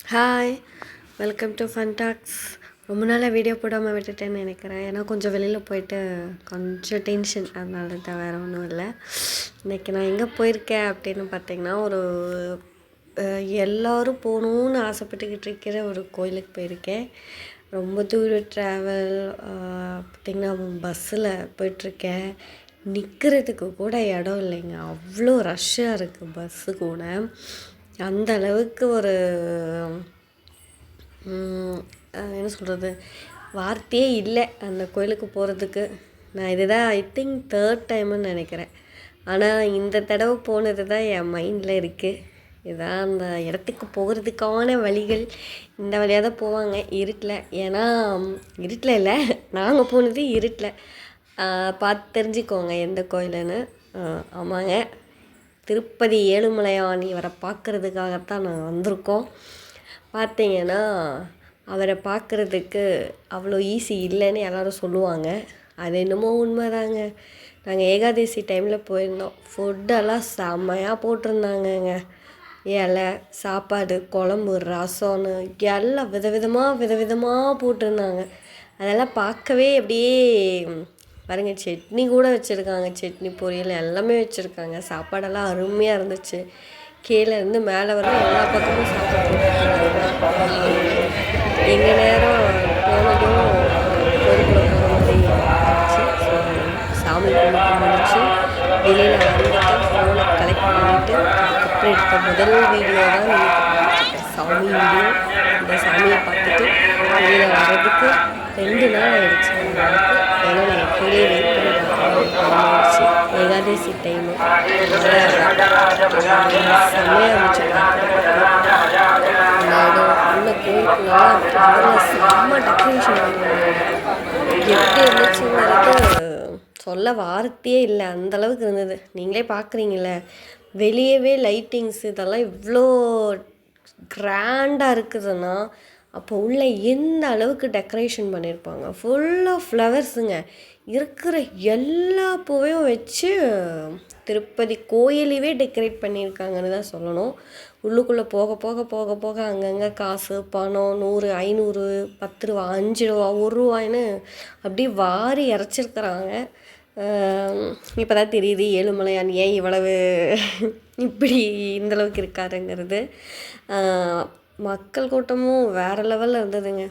Hi, welcome to fun tax. ரொம்ப நாளாக video போடாமல் விட்டுட்டேன்னு நினைக்கிறேன். ஏன்னா கொஞ்சம் வெளியில் போயிட்டு கொஞ்சம் டென்ஷன், அதனால தான் வேறு ஒன்றும் இல்லை. இன்றைக்கி நான் எங்கே போயிருக்கேன் அப்படின்னு பார்த்தீங்கன்னா, எல்லோரும் போகணுன்னு ஆசைப்பட்டுக்கிட்டு இருக்கிற ஒரு கோயிலுக்கு போயிருக்கேன். ரொம்ப தூரம் ட்ராவல் பார்த்திங்கன்னா பஸ்ஸில் போயிட்டுருக்கேன். நிற்கிறதுக்கு கூட இடம் இல்லைங்க, அவ்வளோ ரஷ்ஷாக இருக்குது பஸ்ஸு கூட. அந்த அளவுக்கு ஒரு என்ன சொல்கிறது, வார்த்தையே இல்லை அந்த கோயிலுக்கு போகிறதுக்கு. நான் இதுதான் ஐ திங்க் 3rd டைமுன்னு நினைக்கிறேன். ஆனால் இந்த தடவை போனது தான் என் மைண்டில் இருக்குது. இதுதான் அந்த இடத்துக்கு போகிறதுக்கான வழிகள். இந்த வழியாக தான் போவாங்க இருட்டில். ஏன்னா இருட்டில் இல்லை, நாங்கள் போனது இருட்டில். பார்த்து தெரிஞ்சுக்கோங்க எந்த கோயிலுன்னு. ஆமாங்க, திருப்பதி ஏழுமலையான் இவரை பார்க்குறதுக்காகத்தான் நாங்கள் வந்திருக்கோம். பார்த்தீங்கன்னா அவரை பார்க்குறதுக்கு அவ்வளோ ஈஸி இல்லைன்னு எல்லோரும் சொல்லுவாங்க. அது என்னமோ உண்மைதாங்க. நாங்கள் ஏகாதசி டைமில் போயிருந்தோம். ஃபுட்டெல்லாம் செம்மையாக போட்டிருந்தாங்கங்க. இலை, சாப்பாடு, குழம்பு, ரசம்னு எல்லாம் விதவிதமாக போட்டிருந்தாங்க. அதெல்லாம் பார்க்கவே அப்படியே பாருங்க, சட்னி கூட வச்சுருக்காங்க. சட்னி, பொரியல் எல்லாமே வச்சுருக்காங்க. சாப்பாடெல்லாம் அருமையாக இருந்துச்சு. கீழே இருந்து மேலே வர எல்லா பக்கமும் சாப்பாடு. எங்கள் நேரம் போனதும் கோயிலுக்குள்ளே போகிற மாதிரி இருந்துச்சு. சாமி கும்பிட்டு முடிச்சு வெளியில் வந்துட்டு ஃபோனை கலெக்ட் பண்ணிவிட்டு அதுக்கப்புறம் எடுத்த முதல் வீடியோ தான் சாமி வீடியோ. இந்த சாமியை பார்த்துட்டு வெளியில் வர்றதுக்கு 2 நாள் ஆகிடுச்சு. ஏன்னா நாங்கள் கீழே வெயிட் பண்ணி ஆகிடுச்சு. ஏகாதசி டைமு செம்மையாக இருந்துச்சு. உள்ள கோயிலுக்குலாம் செம்ம டெக்கரேஷன் எப்படி இருந்துச்சுங்கிறது சொல்ல வார்த்தையே இல்லை, அந்தளவுக்கு இருந்தது. நீங்களே பார்க்குறீங்கள, வெளியவே லைட்டிங்ஸ் இதெல்லாம் இவ்வளோ கிராண்டாக இருக்குதுன்னா அப்போ உள்ள எந்த அளவுக்கு டெக்கரேஷன் பண்ணியிருப்பாங்க. ஃபுல்லாக ஃப்ளவர்ஸுங்க. இருக்கிற எல்லா பூவையும் வச்சு திருப்பதி கோயிலையே டெக்கரேட் பண்ணியிருக்காங்கன்னு தான் சொல்லணும். உள்ளுக்குள்ளே போக போக போக போக அங்கங்கே காசு, பணம், 100, 500, 10 ரூபா, 5 ரூபா, 1 ரூபாய்ன்னு அப்படியே வாரி இறைச்சிருக்கிறாங்க. இப்போ தான் தெரியுது ஏழுமலையான் ஏன் இவ்வளவு இப்படி இந்தளவுக்கு இருக்காருங்கிறது. மக்கள் கூட்டமும் வேறு லெவலில் இருந்ததுங்க.